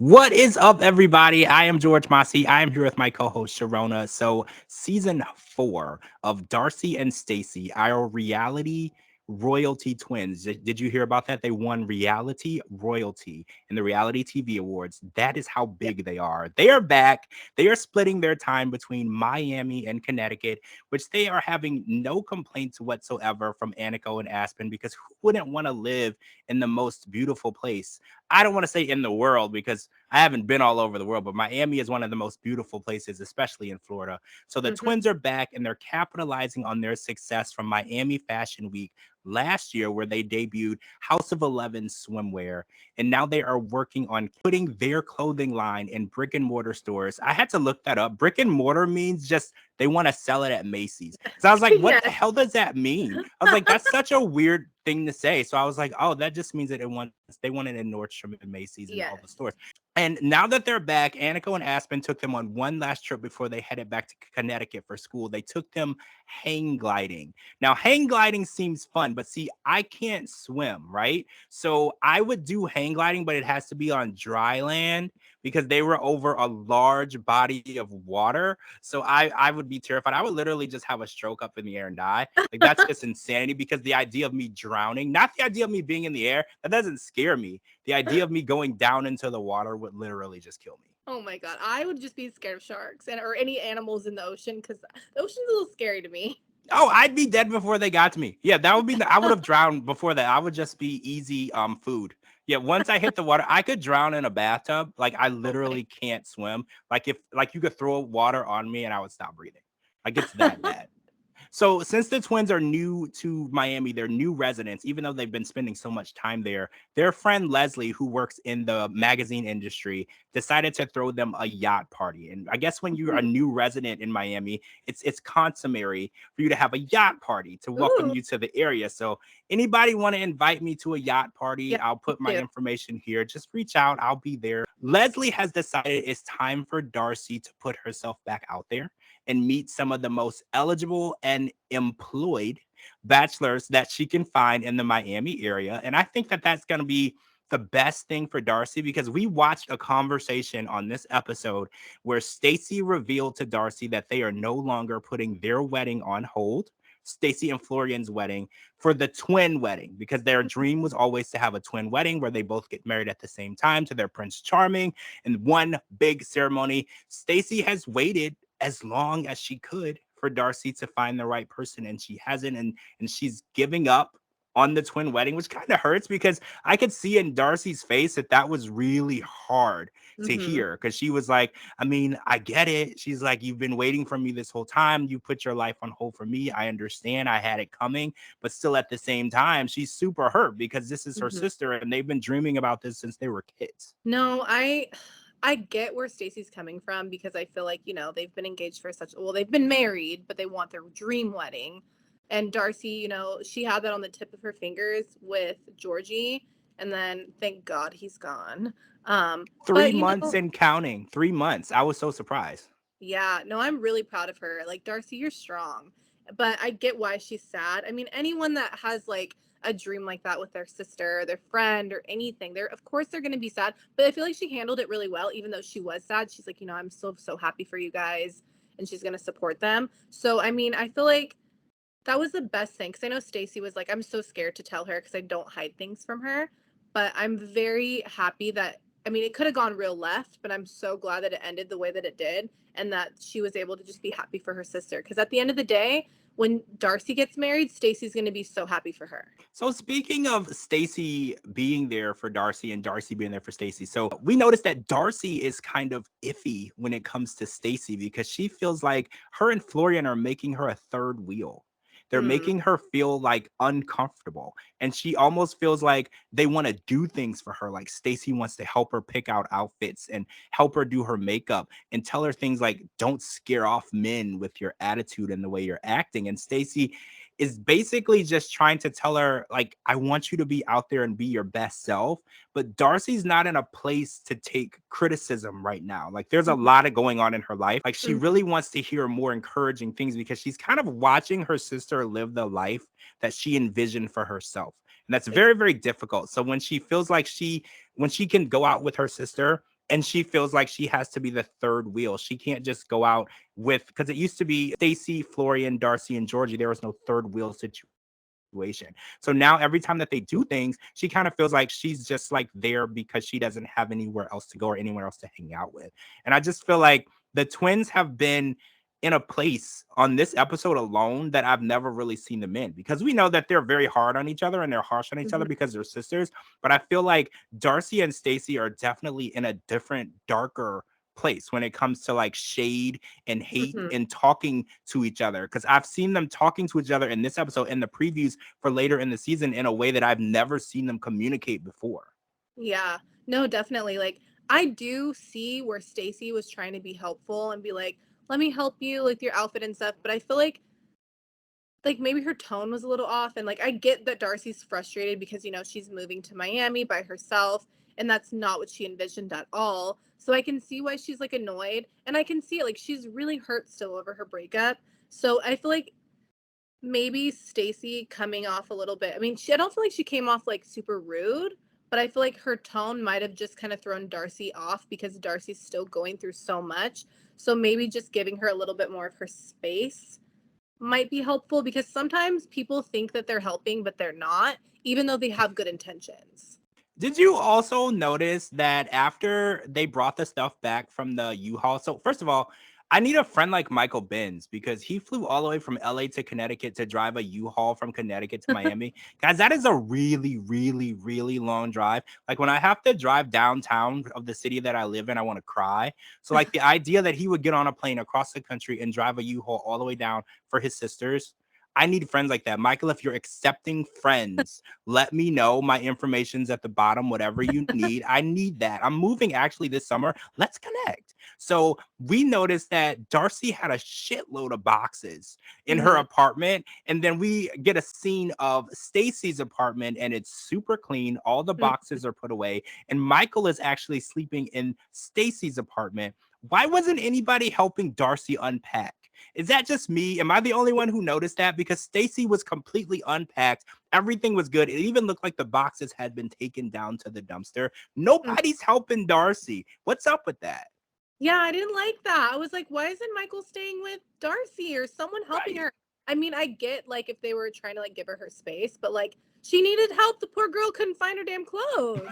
What is up, everybody? I am George Mossey. I am here with my co-host Cherona. So, season 4 of Darcey and Stacey, our reality royalty twins. Did you hear about that? They won reality royalty in the reality TV awards. That is how Yep. big they are. They are back. They are splitting their time between Miami and Connecticut, which they are having no complaints whatsoever from Anico and Aspen, because who wouldn't want to live in the most beautiful place? I don't want to say in the world, because I haven't been all over the world, but Miami is one of the most beautiful places, especially in Florida. So the Mhm. twins are back and they're capitalizing on their success from Miami Fashion Week last year, where they debuted House of 11 swimwear. And now they are working on putting their clothing line in brick and mortar stores. I had to look that up. Brick and mortar means just they want to sell it at Macy's. So I was like, what the Yes. hell does that mean? I was like, that's such a weird thing to say. So I was like, oh, that just means that they want it in Nordstrom and Macy's and all the Yes. stores. And now that they're back, Aniko and Aspen took them on one last trip before they headed back to Connecticut for school. They took them hang gliding. Now, hang gliding seems fun, but see, I can't swim, right? So I would do hang gliding, but it has to be on dry land because they were over a large body of water. So I would be terrified. I would literally just have a stroke up in the air and die. Like, that's just insanity, because the idea of me drowning, not the idea of me being in the air, that doesn't scare me. The idea of me going down into the water would literally just kill me. Oh my god, I would just be scared of sharks and or any animals in the ocean because the ocean's a little scary to me. Oh, I'd be dead before they got to me. Yeah, that would be I would have drowned before that. I would just be easy food. Yeah, once I hit the water, I could drown in a bathtub. Like, I Oh my. literally can't swim. Like, if like you could throw water on me and I would stop breathing. Like, it's that bad. So, since the twins are new to Miami, they're new residents, even though they've been spending so much time there, their friend Leslie, who works in the magazine industry, decided to throw them a yacht party. And I guess when you're a Ooh. new resident in Miami, it's customary for you to have a yacht party to welcome Ooh. you to the area. So, anybody want to invite me to a yacht party? Yeah, I'll me put my too. information here. Just reach out. I'll be there. Leslie has decided it's time for Darcey to put herself back out there and meet some of the most eligible and employed bachelors that she can find in the Miami area. And I think that that's going to be the best thing for Darcey, because we watched a conversation on this episode where Stacey revealed to Darcey that they are no longer putting their wedding on hold. Stacey and Florian's wedding, for the twin wedding, because their dream was always to have a twin wedding where they both get married at the same time to their Prince Charming in one big ceremony. Stacey has waited as long as she could for Darcey to find the right person, and she hasn't, and she's giving up on the twin wedding, which kind of hurts, because I could see in Darcey's face that that was really hard to Mhm. hear, because she was like, I mean, I get it. She's like, you've been waiting for me this whole time. You put your life on hold for me. I understand. I had it coming, but still at the same time, she's super hurt because this is her Mhm. sister and they've been dreaming about this since they were kids. No, I get where Stacy's coming from because I feel like, they've been engaged for such well, they've been married, but they want their dream wedding. And Darcey, she had that on the tip of her fingers with Georgie, and then thank God he's gone. Three But months and counting. 3 months. I was so surprised. yeah, no, I'm really proud of her. Like, Darcey, you're strong. But I get why she's sad. I mean, anyone that has like a dream like that with their sister or their friend or anything, they're of course they're gonna be sad. But I feel like she handled it really well, even though she was sad. She's like, I'm so happy for you guys, and she's gonna support them. So I mean, I feel like that was the best thing because I know Stacey was like, I'm so scared to tell her because I don't hide things from her. But I'm very happy that, I mean, it could have gone real left, but I'm so glad that it ended the way that it did and that she was able to just be happy for her sister. Because at the end of the day, when Darcey gets married, Stacey's going to be so happy for her. So, speaking of Stacey being there for Darcey and Darcey being there for Stacey, so we noticed that Darcey is kind of iffy when it comes to Stacey, because she feels like her and Florian are making her a third wheel. They're Hmm. making her feel like uncomfortable, and she almost feels like they want to do things for her. Like, Stacey wants to help her pick out outfits and help her do her makeup and tell her things like, "Don't scare off men with your attitude and the way you're acting." And Stacey is basically just trying to tell her, like, I want you to be out there and be your best self. But Darcey's not in a place to take criticism right now. Like, there's a lot of going on in her life. Like, she Hmm. really wants to hear more encouraging things, because she's kind of watching her sister live the life that she envisioned for herself. And that's very, very difficult. So when she feels like when she can go out with her sister and she feels like she has to be the third wheel. She can't just go out with, because it used to be Stacey, Florian, Darcey, and Georgie. There was no third wheel situation. So now every time that they do things, she kind of feels like she's just like there because she doesn't have anywhere else to go or anywhere else to hang out with. And I just feel like the twins have been in a place on this episode alone that I've never really seen them in, because we know that they're very hard on each other and they're harsh on each other Mhm. because they're sisters. But I feel like Darcey and Stacey are definitely in a different, darker place when it comes to like shade and hate Mhm. and talking to each other, because I've seen them talking to each other in this episode and the previews for later in the season in a way that I've never seen them communicate before. Yeah. No, definitely. Like I do see where Stacey was trying to be helpful and be like, "Let me help you with your outfit and stuff." But I feel like maybe her tone was a little off, and like I get that Darcey's frustrated because she's moving to Miami by herself, and that's not what she envisioned at all. So I can see why she's like annoyed, and I can see it, like she's really hurt still over her breakup. So I feel like maybe Stacey coming off a little bit. I mean, I don't feel like she came off like super rude, but I feel like her tone might have just kind of thrown Darcey off because Darcey's still going through so much. So maybe just giving her a little bit more of her space might be helpful, because sometimes people think that they're helping, but they're not, even though they have good intentions. Did you also notice that after they brought the stuff back from the U-Haul? So first of all, I need a friend like Michael Benz, because he flew all the way from LA to Connecticut to drive a U-Haul from Connecticut to Miami. Guys, that is a really, really, really long drive. Like when I have to drive downtown of the city that I live in, I want to cry. So like the idea that he would get on a plane across the country and drive a U-Haul all the way down for his sisters. I need friends like that. Michael, if you're accepting friends, let me know. My information's at the bottom, whatever you need. I need that. I'm moving actually this summer. Let's connect. So we noticed that Darcey had a shitload of boxes in her Hmm. apartment. And then we get a scene of Stacey's apartment and it's super clean. All the boxes are put away. And Michael is actually sleeping in Stacey's apartment. Why wasn't anybody helping Darcey unpack? Is that just me? Am I the only one who noticed that? Because Stacey was completely unpacked. Everything was good. It even looked like the boxes had been taken down to the dumpster. Nobody's helping Darcey. What's up with that? Yeah, I didn't like that. I was like, why isn't Michael staying with Darcey or someone helping Right. her? I mean, I get like if they were trying to like give her space, but like she needed help. The poor girl couldn't find her damn clothes.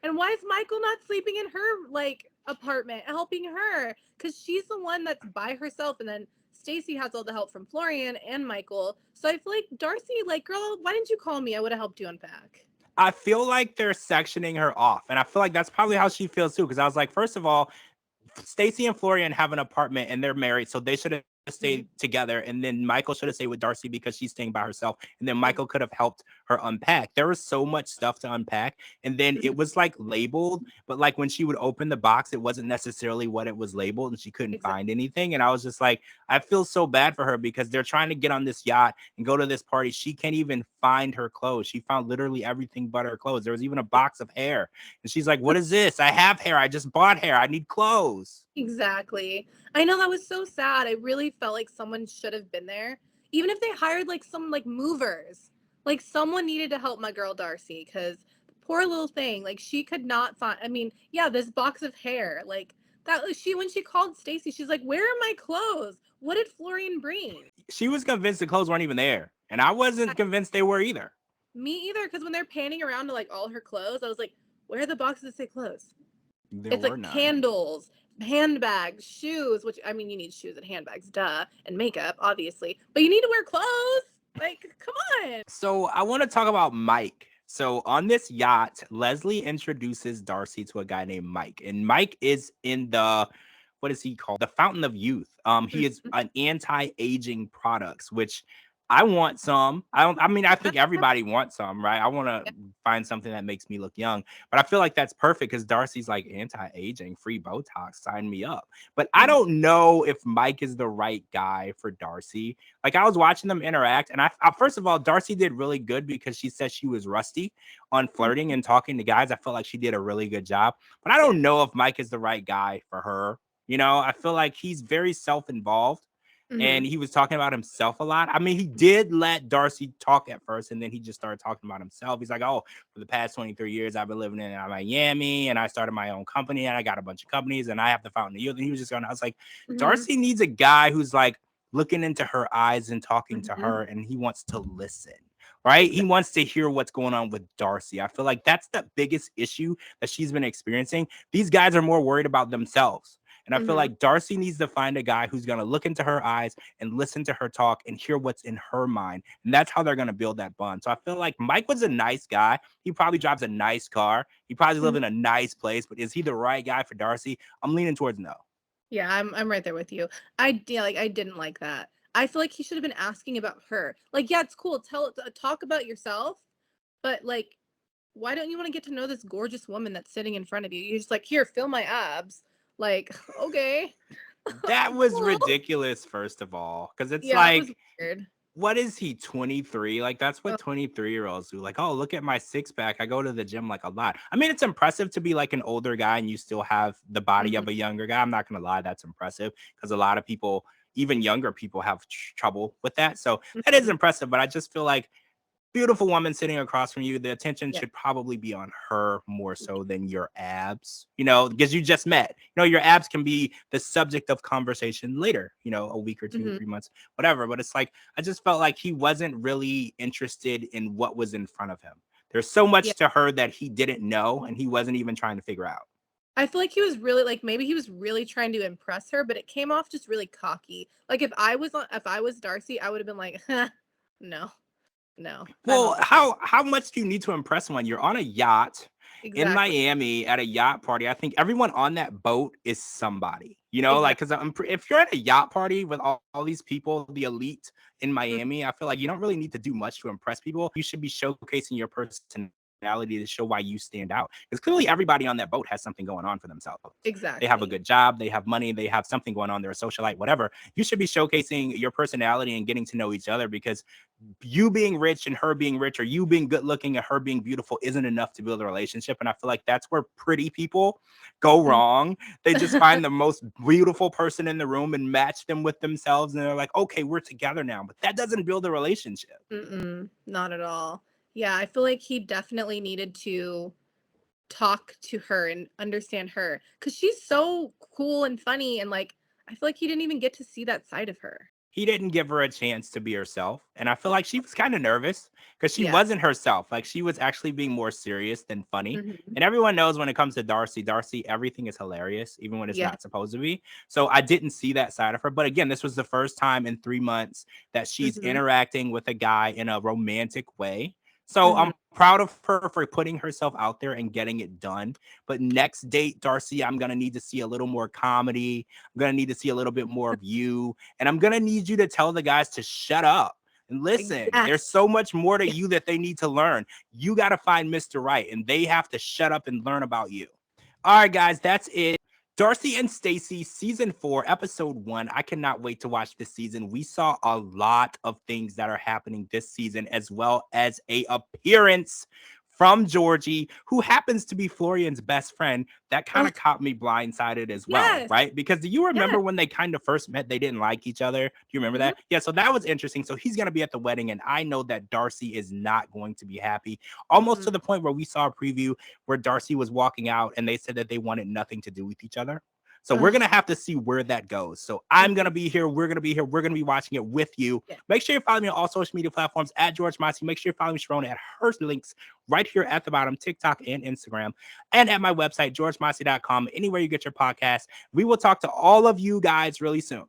And why is Michael not sleeping in her like apartment, helping her? Because she's the one that's by herself, and then Stacey has all the help from Florian and Michael. So I feel like Darcey, like, girl, why didn't you call me? I would have helped you unpack. I feel like they're sectioning her off. And I feel like that's probably how she feels too. Because I was like, first of all, Stacey and Florian have an apartment and they're married, so they should have stayed together. And then Michael should have stayed with Darcey because she's staying by herself. And then Michael could have helped her unpack. There was so much stuff to unpack. And then it was like labeled, but like when she would open the box, it wasn't necessarily what it was labeled and she couldn't Exactly. find anything. And I was just like, I feel so bad for her because they're trying to get on this yacht and go to this party. She can't even find her clothes. She found literally everything but her clothes. There was even a box of hair. And she's like, what is this? I have hair. I just bought hair. I need clothes. Exactly. I know that was so sad. I really felt like someone should have been there. Even if they hired like some like movers. Like someone needed to help my girl Darcey, because poor little thing, like she could not find, I mean, yeah, this box of hair, like that she when she called Stacey, she's like, "Where are my clothes? What did Florian bring?" She was convinced the clothes weren't even there. And I wasn't convinced they were either. Me either, because when they're panning around to like all her clothes, I was like, "Where are the boxes that say clothes?" There It's were like none. candles, handbags, shoes, which I mean, you need shoes and handbags, duh, and makeup, obviously, but you need to wear clothes. Like, come on. So I want to talk about Mike. So on this yacht, Leslie introduces Darcey to a guy named Mike, and Mike is in the, what is he called? The Fountain of Youth. He is an anti-aging products, which I want some. I don't. I mean, I think everybody wants some, right? I want to find something that makes me look young, but I feel like that's perfect because Darcey's like anti-aging, free Botox, sign me up. But I don't know if Mike is the right guy for Darcey. Like I was watching them interact, and I first of all, Darcey did really good because she said she was rusty on flirting and talking to guys. I felt like she did a really good job, but I Yeah. don't know if Mike is the right guy for her. You know, I feel like he's very self-involved. Mm-hmm. and he was talking about himself a lot. I mean, he did let Darcey talk at first, and then he just started talking about himself. He's like, oh, for the past 23 years, I've been living in Miami, and I started my own company, and I got a bunch of companies, and I have the Fountain of Youth. And he was just going, I was like, Mm-hmm. Darcey needs a guy who's like looking into her eyes and talking to Mm-hmm. her, and he wants to listen. Right? He Exactly. wants to hear what's going on with Darcey. I feel like that's the biggest issue that she's been experiencing. These guys are more worried about themselves. And I feel Mm-hmm. like Darcey needs to find a guy who's going to look into her eyes and listen to her talk and hear what's in her mind. And that's how they're going to build that bond. So I feel like Mike was a nice guy. He probably drives a nice car. He probably lives in a nice place. But is he the right guy for Darcey? I'm leaning towards no. Yeah, I'm right there with you. I didn't like that. I feel like he should have been asking about her. Like, yeah, it's cool. Talk about yourself, but like, why don't you want to get to know this gorgeous woman that's sitting in front of you? You're just like, here, feel my abs. Like, okay, That was cool. ridiculous, first of all, because it's Yeah, it was like, weird. what is he, 23? Like, that's what Oh, 23-year-olds do. Like, oh, look at my six pack. I go to the gym like a lot. I mean, it's impressive to be like an older guy and you still have the body mhm, of a younger guy. I'm not going to lie. That's impressive because a lot of people, even younger people, have trouble with that. So that is mhm. impressive. But I just feel like beautiful woman sitting across from you, the attention Yeah, should probably be on her more so than your abs, because you just met. Your abs can be the subject of conversation later, a week or two, mhm. 3 months, whatever. But it's like, I just felt like he wasn't really interested in what was in front of him. There's so Yeah. much to her that he didn't know and he wasn't even trying to figure out. I feel like he was really like maybe he was really trying to impress her, but it came off just really cocky. Like if I was Darcey, I would have been like, no, no, I Well, don't think so. how much do you need to impress someone? You're on a yacht in Exactly. Miami at a yacht party. I think everyone on that boat is somebody, like, Exactly. because if you're at a yacht party with all these people, the elite in Mhm. Miami, I feel like you don't really need to do much to impress people. You should be showcasing your personality to show why you stand out. Because clearly everybody on that boat has something going on for themselves. They have a Exactly. good job, they have money, they have something going on, they're a socialite, whatever. You should be showcasing your personality and getting to know each other because you being rich and her being rich, or you being good looking and her being beautiful, isn't enough to build a relationship. And I feel like that's where pretty people go Mhm. wrong. They just find the most beautiful person in the room and match them with themselves. And they're like, okay, we're together now. But that doesn't build a relationship. Mm-mm, not at all. Yeah, I feel like he definitely needed to talk to her and understand her because she's so cool and funny and like I feel like he didn't even get to see that side of her. He didn't give her a chance to be herself. And I feel like she was kind of nervous because she Yeah. wasn't herself. Like, she was actually being more serious than funny. Hmm. And everyone knows when it comes to Darcey, everything is hilarious, even when it's Yeah. not supposed to be. So I didn't see that side of her. But again, this was the first time in 3 months that she's Hmm. interacting with a guy in a romantic way. So Hmm. I'm proud of her for putting herself out there and getting it done. But next date, Darcey, I'm going to need to see a little more comedy. I'm going to need to see a little bit more of you. And I'm going to need you to tell the guys to shut up and listen. There's Yes. so much more to Yeah. you that they need to learn. You got to find Mr. Right, and they have to shut up and learn about you. All right, guys, that's it. Darcey and Stacey, season 4, episode 1. I cannot wait to watch this season. We saw a lot of things that are happening this season, as well as a appearance from Georgie, who happens to be Florian's best friend. That kind Oh, of caught me blindsided as well, yes. right? Because do you Yes. remember when they kind of first met, they didn't like each other? Do you remember Hmm. that? Yeah, so that was interesting. So he's going to be at the wedding, and I know that Darcey is not going to be happy, almost Hmm. to the point where we saw a preview where Darcey was walking out and they said that they wanted nothing to do with each other. So we're going to have to see where that goes. So I'm going Hmm. to be here. We're going to be here. We're going to be watching it with you. Yeah. Make sure you follow me on all social media platforms at George Mossey. Make sure you follow me, Cherona, at her links right here at the bottom, TikTok and Instagram, and at my website, georgemossey.com, anywhere you get your podcast. We will talk to all of you guys really soon.